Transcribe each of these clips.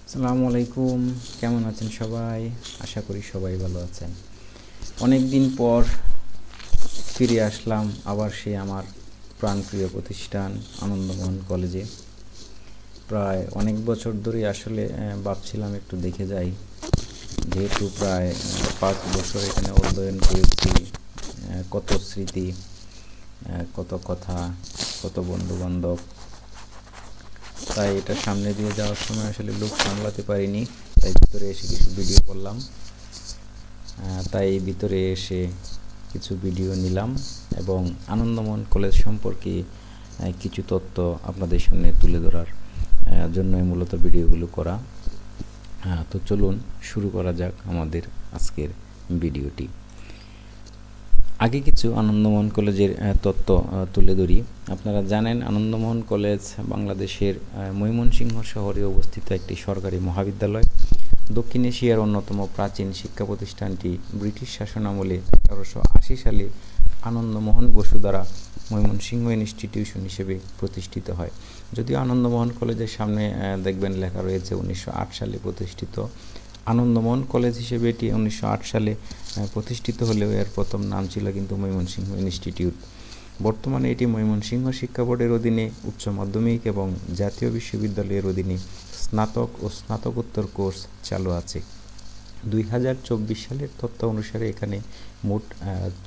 আসসালামু আলাইকুম। কেমন আছেন সবাই? আশা করি সবাই ভালো আছেন। অনেক দিন পর ফিরে আসলাম আবার আমার প্রাণপ্রিয় প্রতিষ্ঠান আনন্দমোহন কলেজে। প্রায় অনেক বছর ধরে আসলে ভাবছিলাম একটু দেখে যাই, যেহেতু প্রায় 5 বছর এখানে অধ্যয়ন করেছি। কত স্মৃতি, কত কথা, কত বন্ধুবান্ধব। তাই এটা সামনে দিয়ে যাওয়ার সময় আসলে লোক সামলাতে পারিনি, তাই ভিতরে এসে কিছু ভিডিও করলাম। তাই ভিতরে এসে কিছু ভিডিও নিলাম এবং আনন্দমোহন কলেজ সম্পর্কে কিছু তথ্য আপনাদের সামনে তুলে ধরার জন্যই মূলত ভিডিওগুলো করা। তো চলুন শুরু করা যাক আমাদের আজকের ভিডিওটি। আগে কিছু আনন্দমোহন কলেজের তথ্য তুলে ধরি। আপনারা জানেন আনন্দমোহন কলেজ বাংলাদেশের ময়মনসিংহ শহরে অবস্থিত একটি সরকারি মহাবিদ্যালয়। দক্ষিণ এশিয়ার অন্যতম প্রাচীন শিক্ষা প্রতিষ্ঠানটি ব্রিটিশ শাসনামলে 1880 সালে আনন্দমোহন বসু দ্বারা ময়মনসিংহ ইনস্টিটিউশন হিসেবে প্রতিষ্ঠিত হয়। যদিও আনন্দমোহন কলেজের সামনে দেখবেন লেখা রয়েছে 1908 সালে প্রতিষ্ঠিত। আনন্দমোহন কলেজ হিসেবে এটি 1908 সালে প্রতিষ্ঠিত হলেও এর প্রথম নাম ছিল কিন্তু ময়মনসিংহ ইনস্টিটিউট। বর্তমানে এটি ময়মনসিংহ শিক্ষা বোর্ডের অধীনে উচ্চ মাধ্যমিক এবং জাতীয় বিশ্ববিদ্যালয়ের অধীনে স্নাতক ও স্নাতকোত্তর কোর্স চালু আছে। 2024 সালের তথ্য অনুসারে এখানে মোট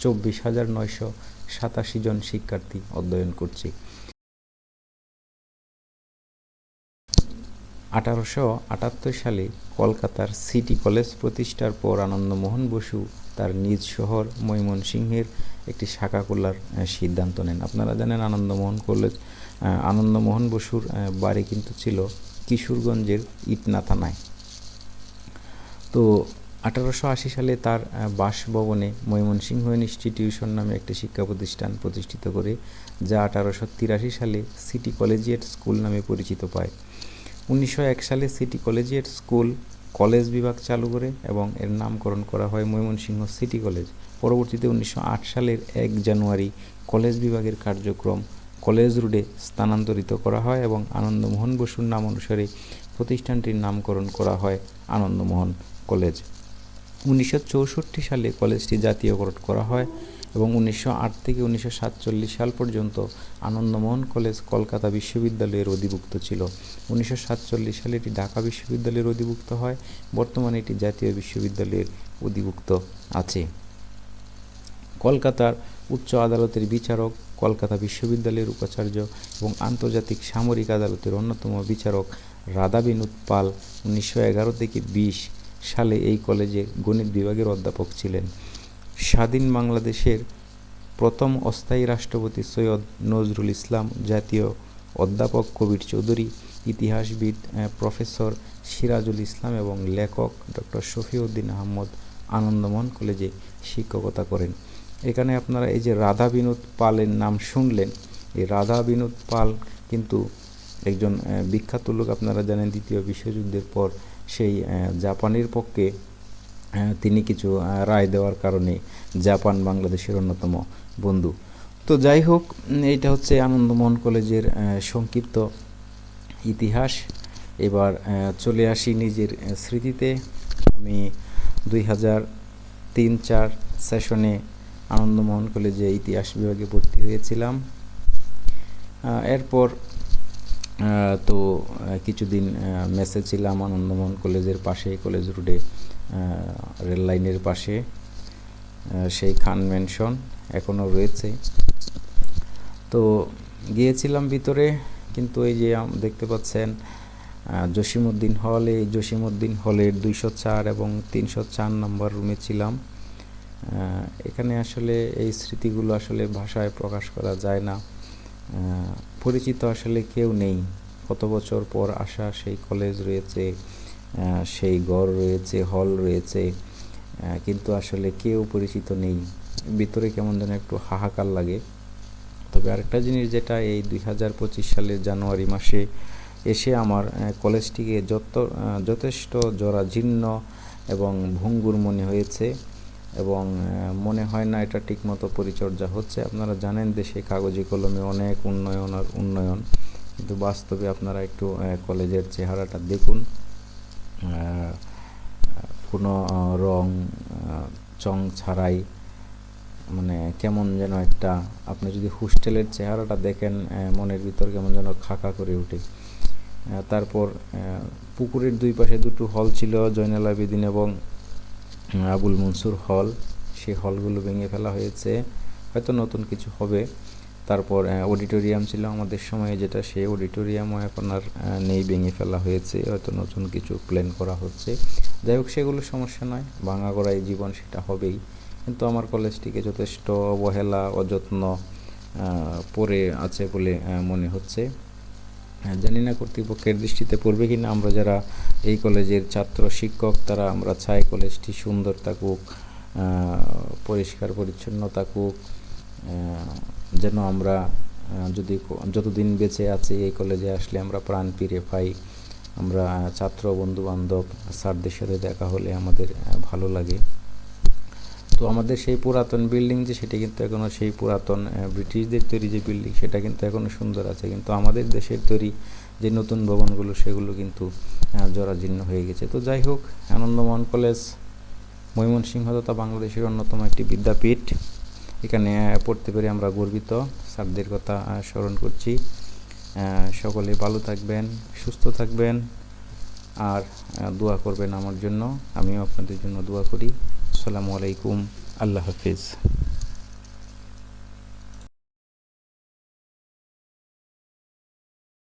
24,987 জন শিক্ষার্থী অধ্যয়ন করছে। 1878 সালে কলকাতার সিটি কলেজ প্রতিষ্ঠার পর আনন্দমোহন বসু তার নিজ শহর ময়মনসিংহের একটি শাখা খোলার সিদ্ধান্ত নেন। আপনারা জানেন আনন্দমোহন বসুর বাড়ি কিন্তু ছিল কিশোরগঞ্জের ইটনা থানায়। তো 1880 সালে তার বাসভবনে ময়মনসিংহ ইনস্টিটিউশন নামে একটি শিক্ষা প্রতিষ্ঠান প্রতিষ্ঠিত করে, যা 1883 সালে সিটি কলেজিয়েট স্কুল নামে পরিচিত পায়। 1901 সালে সিটি কলেজিয়েট স্কুল কলেজ বিভাগ চালু করে এবং এর নামকরণ করা হয় ময়মনসিংহ সিটি কলেজ। পরবর্তীতে 1908 সালের 1 জানুয়ারি কলেজ বিভাগের কার্যক্রম কলেজ রোডে স্থানান্তরিত করা হয় এবং আনন্দমোহন বসুর নাম অনুসারে প্রতিষ্ঠানটির নামকরণ করা হয় আনন্দমোহন কলেজ। 1964 সালে কলেজটি জাতীয়করণ করা হয় এবং 1908 থেকে 1947 সাল পর্যন্ত আনন্দমোহন কলেজ কলকাতা বিশ্ববিদ্যালয়ের অধিভুক্ত ছিল। 1947 সালে এটি ঢাকা বিশ্ববিদ্যালয়ের অধিভুক্ত হয়। বর্তমানে এটি জাতীয় বিশ্ববিদ্যালয়ের অধিভুক্ত আছে। কলকাতার উচ্চ আদালতের বিচারক, কলকাতা বিশ্ববিদ্যালয়ের উপাচার্য এবং আন্তর্জাতিক সামরিক আদালতের অন্যতম বিচারক রাধা বিনোদ পাল 1911 থেকে 20 সালে এই কলেজে গণিত বিভাগের অধ্যাপক ছিলেন। স্বাধীন বাংলাদেশের প্রথম অস্থায়ী রাষ্ট্রপতি সৈয়দ নজরুল ইসলাম, জাতীয় অধ্যাপক কবির চৌধুরী, ইতিহাসবিদ প্রফেসর সিরাজুল ইসলাম এবং লেখক ডক্টর শফিউদ্দীন আহমদ আনন্দমোহন কলেজে শিক্ষকতা করেন। এখানে আপনারা এই যে রাধা বিনোদ পালের নাম শুনলেন, এই রাধা বিনোদ পাল কিন্তু একজন বিখ্যাত লোক। আপনারা জানেন দ্বিতীয় বিশ্বযুদ্ধের পর সেই জাপানের পক্ষে তিনি কিছু রায় দেওয়ার কারণে জাপান বাংলাদেশের অন্যতম বন্ধু। তো যাই হোক, এইটা হচ্ছে আনন্দমোহন কলেজের সংক্ষিপ্ত ইতিহাস। এবার চলে আসি নিজের স্মৃতিতে। আমি 2003-04 সেশনে আনন্দমোহন কলেজে ইতিহাস বিভাগে ভর্তি হয়েছিলাম। এরপর তো কিছুদিন মেসে ছিলাম আনন্দমোহন কলেজের পাশে, কলেজ রোডে রেল লাইনের পাশে, সেই খান ম্যানশন এখনও রয়েছে। তো গিয়েছিলাম ভিতরে, কিন্তু এই যে দেখতে পাচ্ছেন জসিমউদ্দিন হল, এই জসিমউদ্দিন হলের 204 এবং 304 নম্বর রুমে ছিলাম। এখানে আসলে এই স্মৃতিগুলো আসলে ভাষায় প্রকাশ করা যায় না। পরিচিত আসলে কেউ নেই। কত বছর পর আসা সেই কলেজ রয়েছে, সেই ঘর রয়েছে, হল রয়েছে, কিন্তু আসলে কেউ পরিচিত নেই। ভিতরে কেমন যেন একটু হাহাকার লাগে। তবে আরেকটা জিনিস, যেটা এই 2025 সালের জানুয়ারি মাসে এসে আমার কলেজটিকে যথেষ্ট জরাজীর্ণ এবং ভঙ্গুর মনে হয়েছে এবং মনে হয় না এটা ঠিকমতো পরিচর্যা হচ্ছে। আপনারা জানেন দেশে কাগজে কলমে অনেক উন্নয়ন আর উন্নয়ন, কিন্তু বাস্তবে আপনারা একটু কলেজের চেহারাটা দেখুন। আহ, কোনো রং চং ছাড়াই, মানে কেমন যেন একটা, আপনি যদি হোস্টেলের চেহারাটা দেখেন মনের ভিতর কেমন যেন খাকা করে ওঠে। তারপর পুকুরের দুই পাশে দুটো হল ছিল, জয়নাল আবেদিন এবং আবুল মনসুর হল। সেই হলগুলো ভেঙে ফেলা হয়েছে, হয়তো নতুন কিছু হবে। তারপর অডিটোরিয়াম ছিল আমাদের সময়ে, যেটা সেই অডিটোরিয়ামও এখন আর নেই, ভেঙে ফেলা হয়েছে, হয়তো নতুন কিছু প্ল্যান করা হচ্ছে। যাই হোক, সেগুলো সমস্যা নয়, ভাঙা গড়াই জীবন, সেটা হবেই। কিন্তু আমার কলেজটিকে যথেষ্ট অবহেলা অযত্ন পড়ে আছে বলে মনে হচ্ছে। জানি না কর্তৃপক্ষের দৃষ্টিতে পড়বে কি না। আমরা যারা এই কলেজের ছাত্র শিক্ষক, তারা আমরা চাই কলেজটি সুন্দর থাকুক, পরিষ্কার পরিচ্ছন্ন থাকুক, যেন আমরা যদি যতদিন বেঁচে আছি এই কলেজে আসলে আমরা প্রাণ ফিরে পাই। আমরা ছাত্র বন্ধু বান্ধব স্যারদের সাথে দেখা হলে আমাদের ভালো লাগে। তো আমাদের সেই পুরাতন বিল্ডিং যে, সেটা কিন্তু এখনও সেই পুরাতন ব্রিটিশদের তৈরি যে বিল্ডিং, সেটা কিন্তু এখনও সুন্দর আছে। কিন্তু আমাদের দেশের তৈরি যে নতুন ভবনগুলো, সেগুলো কিন্তু জরাজীর্ণ হয়ে গেছে। তো যাই হোক, আনন্দমোহন কলেজ ময়মনসিংহ তথা বাংলাদেশের অন্যতম একটি বিদ্যাপীঠ। এখানে পড়তে পেরে আমরা গর্বিত, স্যারদের কথা স্মরণ করছি। সকলে ভালো থাকবেন, সুস্থ থাকবেন, আর দোয়া করবেন আমার জন্য। আমিও আপনাদের জন্য দোয়া করি। আসসালামু আলাইকুম, আল্লাহ হাফিজ।